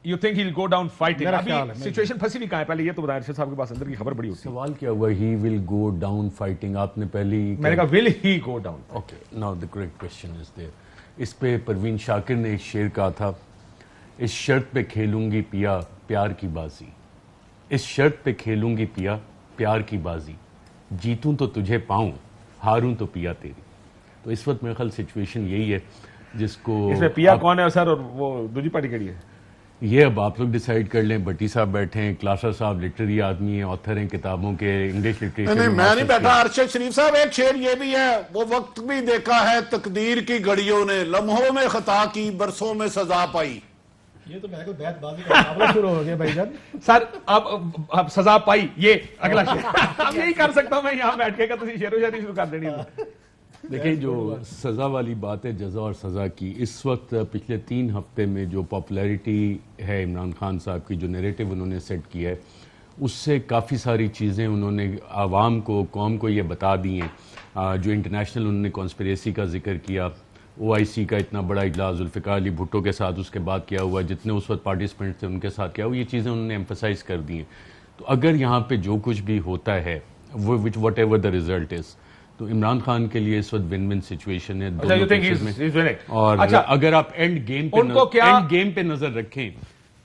You think he'll go down fighting? میرا ابھی خیال ہے سچویشن پھنسی نہیں کہاں ہے, پہلے یہ تو بتائیں ارشد صاحب کے پاس اندر کی خبر بڑی ہوتی ہے. سوال کیا ہوا ہی ول گو ڈاؤن فائٹنگ, آپ نے پہلے میں نے کہا will he go down? Okay now the correct question is there. اس پہ پروین شاکر نے ایک شعر کہا تھا, اس شرط پہ کھیلوں گی پیا پیار کی بازی, اس شرط پہ کھیلوں گی پیا پیار کی بازی, جیتوں تو تجھے پاؤں ہاروں تو پیا تیری. تو اس وقت میرے خیال سچویشن یہی ہے جس کو اس میں پیا کون ہے سر اور وہ دوسری پارٹی کڑی ہے؟ یہ اب آپ لوگ ڈیسائیڈ کر لیں. بٹی صاحب بیٹھے ہیں, کلاسر صاحب لٹریری آدمی ہیں, آتھر ہیں کتابوں کے, انگلش لٹریچر نہیں میں نہیں بیٹھا. ارشد شریف صاحب ایک شعر یہ بھی ہے, وہ وقت بھی دیکھا ہے تقدیر کی گھڑیوں نے, لمحوں میں خطا کی برسوں میں سزا پائی. یہ تو میں کو بیت بازی کا مقابلہ شروع ہو گیا بھائی جان. سر اب سزا پائی, یہ اگلا شعر اب یہی کر سکتا ہوں میں یہاں بیٹھ کے, کہ تسی شعر و شاعری شروع کر دینی ہے. دیکھیں جو سزا والی بات ہے, جزا اور سزا کی, اس وقت پچھلے 3 ہفتے میں جو پاپولیرٹی ہے عمران خان صاحب کی, جو نیریٹو انہوں نے سیٹ کیا ہے, اس سے کافی ساری چیزیں انہوں نے عوام کو, قوم کو یہ بتا دی ہیں. جو انٹرنیشنل انہوں نے کانسپریسی کا ذکر کیا, OIC کا اتنا بڑا اجلاس ذوالفقار علی بھٹو کے ساتھ اس کے بعد کیا ہوا, جتنے اس وقت پارٹیسپینٹ تھے ان کے ساتھ کیا ہوا, یہ چیزیں انہوں نے ایمفسائز کر دی ہیں. تو اگر یہاں پہ جو کچھ بھی ہوتا ہے what ever the result is, تو عمران خان کے لیے اس وقت ون ون سچویشن ہے دونوں کیسز میں. اور اگر آپ اینڈ گیم پہ نظر رکھیں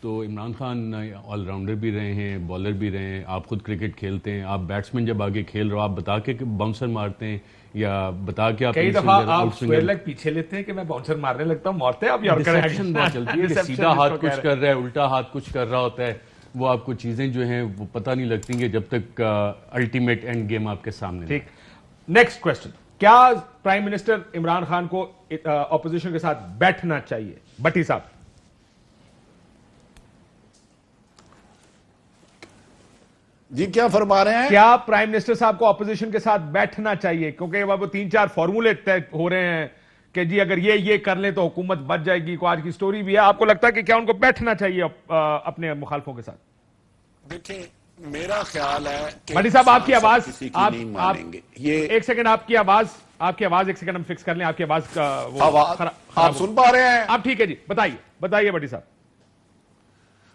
تو عمران خان آل راؤنڈر بھی رہے ہیں, بالر بھی رہے ہیں. آپ خود کرکٹ کھیلتے ہیں, آپ بیٹسمین جب آگے کھیل رہے ہو, آپ بتا کے باؤنسر مارتے ہیں یا بتا کے آپ کئی دفعہ آپ سوئر لیگ پیچھے لیتے ہیں کہ میں باؤنسر مارنے لگتا ہوں, مارتے ہیں آپ یارکر چلتی ہے, سیدھا ہاتھ کچھ کر رہا ہے, الٹا ہاتھ کچھ کر رہا ہوتا ہے, وہ آپ کو چیزیں جو ہیں وہ پتہ نہیں لگتی کہ جب تک الٹیمیٹ اینڈ گیم آپ کے سامنے. ٹھیک, نیکسٹ کوسچن, کیا پرائم منسٹر عمران خان کو اپوزیشن کے ساتھ بیٹھنا چاہیے؟ بٹی صاحب. جی کیا فرما رہے ہیں؟ کیا پرائم منسٹر صاحب کو اپوزیشن کے ساتھ بیٹھنا چاہیے؟ کیونکہ وہ 3-4 فارمولے طے ہو رہے ہیں کہ جی اگر یہ کر لیں تو حکومت بچ جائے گی, کو آج کی سٹوری بھی ہے. آپ کو لگتا ہے کہ کیا ان کو بیٹھنا چاہیے اپنے مخالفوں کے ساتھ؟ دیکھیں میرا خیال ہے کہ بٹی صاحب آپ کی آواز, ایک سیکنڈ, آپ کی آواز ایک سیکنڈ ہم فکس کر لیں. آپ کی آواز آپ سن پا رہے ہیں؟ آپ ٹھیک ہے جی, بتائیے بٹی صاحب.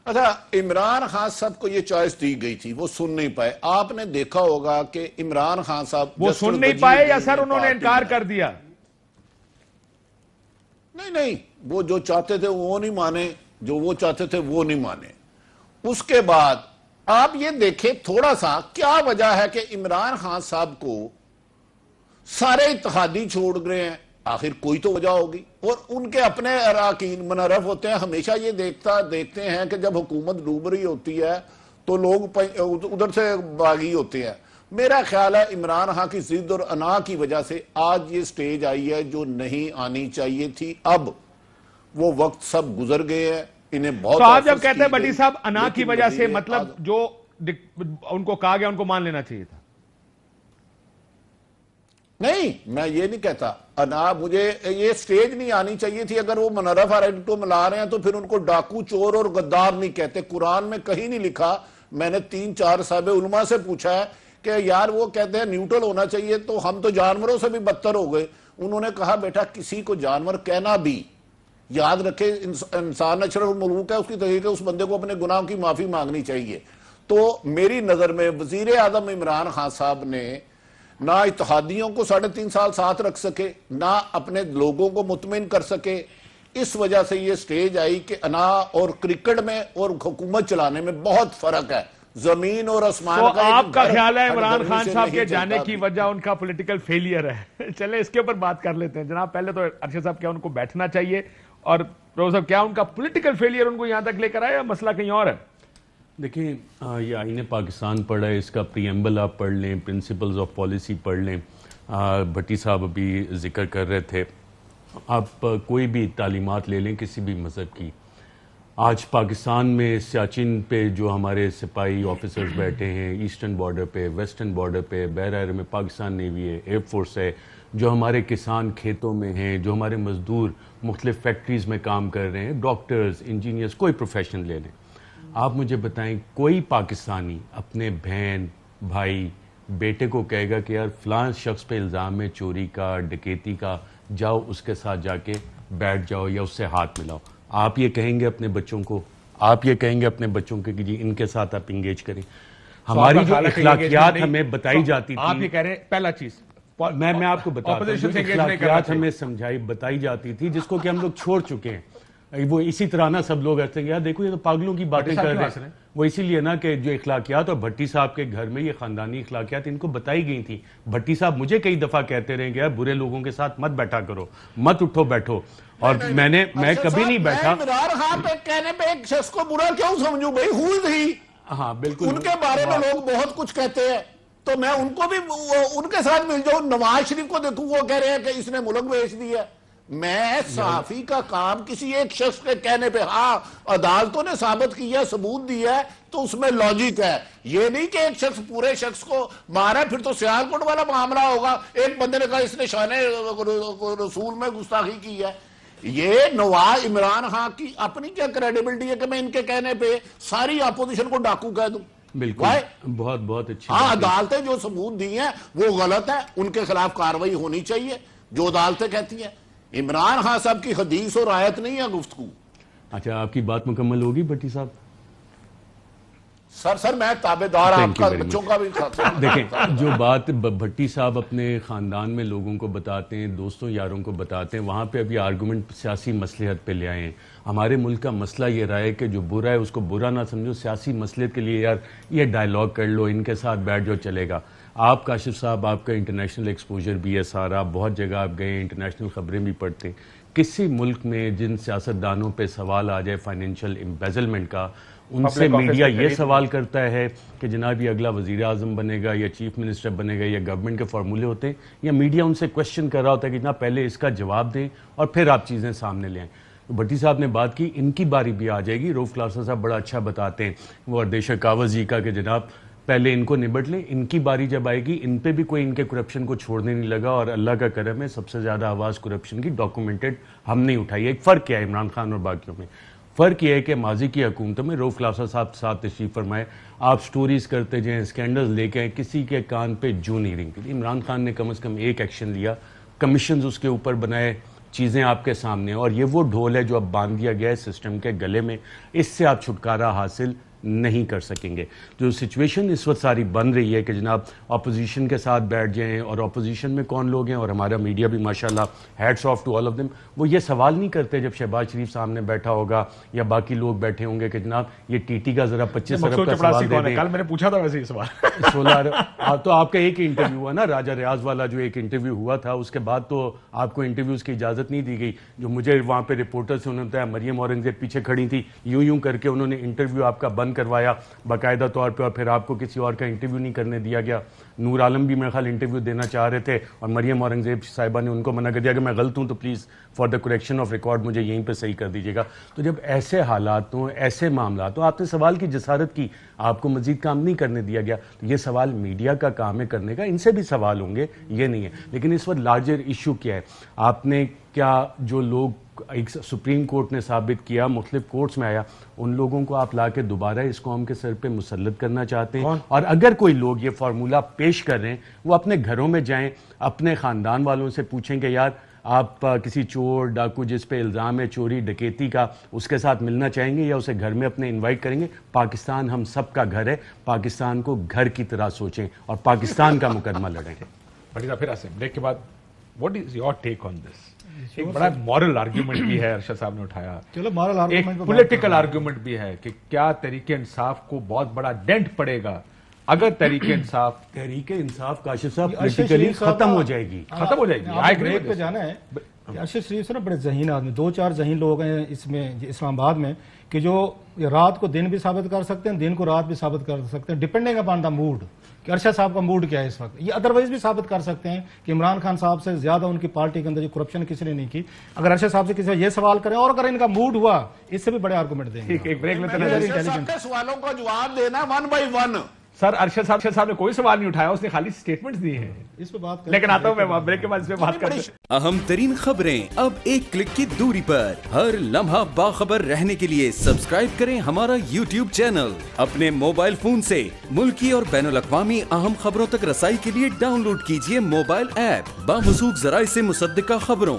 اچھا, عمران خان صاحب کو یہ چوائس دی گئی تھی, وہ سن نہیں پائے. آپ نے دیکھا ہوگا کہ عمران خان صاحب وہ سن نہیں پائے یا سر انہوں نے انکار کر دیا؟ نہیں, وہ جو چاہتے تھے وہ نہیں مانے, جو وہ چاہتے تھے وہ نہیں مانے. اس کے بعد آپ یہ دیکھیں تھوڑا سا کیا وجہ ہے کہ عمران خان صاحب کو سارے اتحادی چھوڑ گئے ہیں. آخر کوئی تو وجہ ہوگی, اور ان کے اپنے اراکین منحرف ہوتے ہیں. ہمیشہ یہ دیکھتے ہیں کہ جب حکومت ڈوب رہی ہوتی ہے تو لوگ ادھر سے باغی ہوتے ہیں. میرا خیال ہے عمران خان کی ضد اور انا کی وجہ سے آج یہ سٹیج آئی ہے جو نہیں آنی چاہیے تھی. اب وہ وقت سب گزر گئے ہیں, انہیں بہت. تو آپ جب کہتے ہیں بٹی صاحب انا کی وجہ سے, مطلب جو ان کو کہا گیا ان کو مان لینا چاہیے تھا؟ نہیں, میں یہ نہیں کہتا انا, مجھے یہ سٹیج نہیں آنی چاہیے تھی. اگر وہ منحرف آئیڈینٹی کو ملا رہے ہیں تو پھر ان کو ڈاکو, چور اور غدار نہیں کہتے. قرآن میں کہیں نہیں لکھا. میں نے 3-4 صاحب علماء سے پوچھا ہے کہ یار وہ کہتے ہیں نیوٹرل ہونا چاہیے, تو ہم تو جانوروں سے بھی بدتر ہو گئے. انہوں نے کہا بیٹا کسی کو جانور کہنا بھی, یاد رکھے انسان اشرف المخلوق ہے, اس کی طریقے اس بندے کو اپنے گناہوں کی معافی مانگنی چاہیے. تو میری نظر میں وزیر اعظم عمران خان صاحب نے نہ اتحادیوں کو 3.5 سال ساتھ رکھ سکے, نہ اپنے لوگوں کو مطمئن کر سکے. اس وجہ سے یہ سٹیج آئی کہ انا اور کرکٹ میں اور حکومت چلانے میں بہت فرق ہے, زمین اور آسمان کا. تو آپ کا خیال ہے عمران خان صاحب کے جانے کی وجہ ان کا پولیٹیکل فیلئر ہے؟ چلے اس کے اوپر بات کر لیتے ہیں جناب. پہلے تو ارشد صاحب کیا ان کو بیٹھنا چاہیے, اور پروفیسر صاحب کیا ان کا پولیٹیکل فیلئر ان کو یہاں تک لے کر آیا یا مسئلہ کہیں اور ہے؟ دیکھیں یہ آئین پاکستان پڑھا ہے, اس کا پریمبل آپ پڑھ لیں, پرنسپلز آف پالیسی پڑھ لیں. بھٹی صاحب ابھی ذکر کر رہے تھے, آپ کوئی بھی تعلیمات لے لیں کسی بھی مذہب کی. آج پاکستان میں سیاچن پہ جو ہمارے سپاہی آفیسرز بیٹھے ہیں, ایسٹرن بارڈر پہ, ویسٹرن بارڈر پہ, بحرائے میں پاکستان نیوی ہے, ایئر فورس ہے, جو ہمارے کسان کھیتوں میں ہیں, جو ہمارے مزدور مختلف فیکٹریز میں کام کر رہے ہیں, ڈاکٹرز, انجینئرز, کوئی پروفیشن لے لیں. آپ مجھے بتائیں کوئی پاکستانی اپنے بہن, بھائی, بیٹے کو کہے گا کہ یار فلاں شخص پہ الزام ہے چوری کا, ڈکیتی کا, جاؤ اس کے ساتھ جا کے بیٹھ جاؤ یا اس سے ہاتھ ملاؤ؟ آپ یہ کہیں گے اپنے بچوں کو؟ آپ یہ کہیں گے اپنے بچوں کے کہ جی ان کے ساتھ آپ انگیج کریں. ہماری جو اخلاقیات ہمیں بتائی جاتی تھی, آپ یہ کہہ رہے ہیں پہلا چیز میں آپ کو بتاتا ہوں, اخلاقیات ہمیں بتائی جاتی تھی جس کو کہ ہم لوگ چھوڑ چکے ہیں. وہ اسی طرح نا سب لوگ ایسے ہیں یار دیکھو یہ تو پاگلوں کی باتیں کر رہے ہیں. وہ اسی لیے نا کہ جو اخلاقیات, اور بھٹی صاحب کے گھر میں یہ خاندانی اخلاقیات ان کو بتائی گئی تھی. بھٹی صاحب مجھے کئی دفعہ کہتے رہے کہ یار برے لوگوں کے ساتھ مت بیٹھا کرو, مت اٹھو بیٹھو, اور میں کبھی نہیں بیٹھا. عمران خان پہ کہنے پہ ایک شخص کو برا کیوں سمجھوں بھائی, ہوئی تھی. ہاں بالکل, ان کے بارے میں لوگ بہت کچھ کہتے ہیں تو میں ان کو بھی ان کے ساتھ مل جاؤں. نواز شریف کو دیکھوں وہ کہہ رہے ہیں کہ اس نے ملک بیچ دیا. میں صحافی کا کام کسی ایک شخص کے کہنے پہ, ہاں عدالتوں نے ثابت کیا, ثبوت دیا ہے تو اس میں لاجک ہے. یہ نہیں کہ ایک شخص پورے شخص کو مارا پھر تو سیالکوٹ والا معاملہ ہوگا. ایک بندے نے کہا اس نے شان رسول میں گستاخی کی ہے. یہ نواز عمران خان کی اپنی کیا کریڈیبلٹی ہے کہ میں ان کے کہنے پہ ساری اپوزیشن کو ڈاکو کہہ دوں. بالکل بہت بہت اچھی. ہاں عدالتیں جو ثبوت دی ہیں وہ غلط ہے, ان کے خلاف کاروائی ہونی چاہیے جو عدالتیں کہتی ہیں. عمران خان صاحب کی حدیث اور آیت نہیں ہے گفتگو. اچھا آپ کی بات مکمل ہوگی بھٹی صاحب؟ سر میں تابعدار آپ کا, بچوں کا بھی. دیکھیں جو بات بھٹی صاحب اپنے خاندان میں لوگوں کو بتاتے ہیں, دوستوں یاروں کو بتاتے ہیں, وہاں پہ ابھی آرگومنٹ سیاسی مصلحت پہ لے آئے ہیں. ہمارے ملک کا مسئلہ یہ رہا ہے کہ جو برا ہے اس کو برا نہ سمجھو, سیاسی مصلحت کے لیے یار یہ ڈائلاگ کر لو, ان کے ساتھ بیٹھ جو چلے گا. آپ کاشف صاحب آپ کا انٹرنیشنل ایکسپوجر بھی ہے سارا, بہت جگہ آپ گئے, انٹرنیشنل خبریں بھی پڑھتے ہیں. کسی ملک میں جن سیاستدانوں پہ سوال آ جائے فائنینشیل امبیزلمنٹ کا, ان سے میڈیا یہ سوال کرتا ہے کہ جناب یہ اگلا وزیر اعظم بنے گا یا چیف منسٹر بنے گا, یا گورنمنٹ کے فارمولے ہوتے ہیں, یا میڈیا ان سے کوشچن کر رہا ہوتا ہے کہ جناب پہلے اس کا جواب دیں اور پھر آپ چیزیں سامنے لیں. بھٹی صاحب نے بات کی, ان کی باری بھی آ جائے گی. روف کلاسر صاحب بڑا اچھا بتاتے ہیں وہ اردیشر کاوز جی کا کہ جناب پہلے ان کو نبٹ لیں, ان کی باری جب آئے گی ان پہ بھی کوئی ان کے کرپشن کو چھوڑنے نہیں لگا. اور اللہ کا کرم ہے سب سے زیادہ آواز کرپشن کی ڈاکومنٹڈ ہم نہیں اٹھائی. ایک فرق کیا ہے عمران خان اور باقیوں میں, فرق یہ ہے کہ ماضی کی حکومتوں میں, روف کلاسر صاحب ساتھ تشریف فرمائے, آپ سٹوریز کرتے جائیں, اسکینڈلز لے کے آئیں, کسی کے کان پہ جو نہیں رنگتی تھی. عمران خان نے کم از کم ایک ایکشن لیا, کمیشنز اس کے اوپر بنائے, چیزیں آپ کے سامنے, اور یہ وہ ڈھول ہے جو اب باندھ دیا گیا ہے سسٹم کے گلے میں. اس سے آپ چھٹکارا حاصل نہیں کر سکیں گے. جو سچویشن اس وقت ساری بن رہی ہے کہ جناب اپوزیشن کے ساتھ بیٹھ جائیں, اور اپوزیشن میں کون لوگ ہیں, اور ہمارا میڈیا بھی ماشاءاللہ hats off to all of them, وہ یہ سوال نہیں کرتے جب شہباز شریف سامنے بیٹھا ہوگا یا باقی لوگ بیٹھے ہوں گے کہ جناب یہ ٹی ٹی کا ذرا 25 ارب کا سوال دے دیں. کل میں نے پوچھا تھا ویسے یہ سوال 16 ارب. تو آپ کا ایک ہی انٹرویو ہوا نا, راجہ ریاض والا جو ایک انٹرویو ہوا تھا, اس کے بعد تو آپ کو انٹرویوز کی اجازت نہیں دی گئی. جو مجھے وہاں پہ رپورٹر سے انہوں نے بتایا مریم اورنگزیب پیچھے کھڑی تھی, یوں کر کے انہوں نے انٹرویو آپ کا بند کروایا باقاعدہ طور پہ, اور پھر آپ کو کسی اور کا انٹرویو نہیں کرنے دیا گیا. نور عالم بھی میرے خیال انٹرویو دینا چاہ رہے تھے, اور مریم اورنگزیب صاحبہ نے ان کو منع کر دیا کہ میں غلط ہوں تو please for the correction of record مجھے یہیں پہ صحیح کر دیجیے گا. تو جب ایسے حالات ہوں, ایسے معاملات ہوں, آپ نے سوال کی جسارت کی, آپ کو مزید کام نہیں کرنے دیا گیا, تو یہ سوال میڈیا کا کام ہے کرنے کا, ان سے بھی سوال ہوں گے, یہ نہیں ہے. لیکن اس وقت لارجر ایشو کیا ہے, آپ نے کیا جو لوگ ایک سپریم کورٹ نے ثابت کیا, مختلف کورٹس میں آیا, ان لوگوں کو آپ لا کے دوبارہ اس قوم کے سر پہ مسلط کرنا چاہتے ہیں. اور اگر کوئی لوگ یہ فارمولہ پیش کر رہے ہیں, وہ اپنے گھروں میں جائیں, اپنے خاندان والوں سے پوچھیں کہ یار آپ کسی چور ڈاکو جس پہ الزام ہے چوری ڈکیتی کا, اس کے ساتھ ملنا چاہیں گے یا اسے گھر میں اپنے انوائٹ کریں گے. پاکستان ہم سب کا گھر ہے, پاکستان کو گھر کی طرح سوچیں اور پاکستان کا مقدمہ لڑیں. بڑی پھر بریک کے بعد واٹ از یور ٹیک آن دس؟ ایک بڑا مورل آرگیومنٹ بھی ہے ارشد صاحب نے اٹھایا, چلو مورل ایک آرگیومنٹ, پولیٹیکل آرگیومنٹ بھی ہے کہ کیا تحریک انصاف کو بہت بڑا ڈینٹ پڑے گا اگر تحریک انصاف کاشف صاحب پولیٹیکلی ختم ہو جائے گی. بریک پہ جانا ہے. ارشد شریف سے نا بڑے ذہین آدمی, 2-4 ذہین لوگ ہیں اس میں اسلام آباد میں کہ جو رات کو دن بھی ثابت کر سکتے ہیں, دن کو رات بھی ثابت کر سکتے ہیں, ڈپینڈنگ اپان دا موڈ کہ ارشد صاحب کا موڈ کیا ہے اس وقت. یہ ادروائز بھی ثابت کر سکتے ہیں کہ عمران خان صاحب سے زیادہ ان کی پارٹی کے اندر جو کرپشن کسی نے نہیں کی. اگر ارشد صاحب سے کسی یہ سوال کریں اور اگر ان کا موڈ ہوا, اس سے بھی بڑے آرگومنٹ دیں گے. ایک بریک لیتے ہیں, سوالوں کا جواب دینا 1 by 1. سر ارشد صاحب نے کوئی سوال نہیں اٹھایا, اس نے خالی سٹیٹمنٹس دیے ہیں اس پہ بات. لیکن آتا ہوں میں بریک کے بعد اس پہ بات کرتے ہیں. اہم ترین خبریں اب ایک کلک کی دوری پر, ہر لمحہ باخبر رہنے کے لیے سبسکرائب کریں ہمارا YouTube چینل. اپنے موبائل فون سے ملکی اور بین الاقوامی اہم خبروں تک رسائی کے لیے ڈاؤن لوڈ کیجیے موبائل ایپ. باموثوق ذرائع سے مصدقہ خبروں,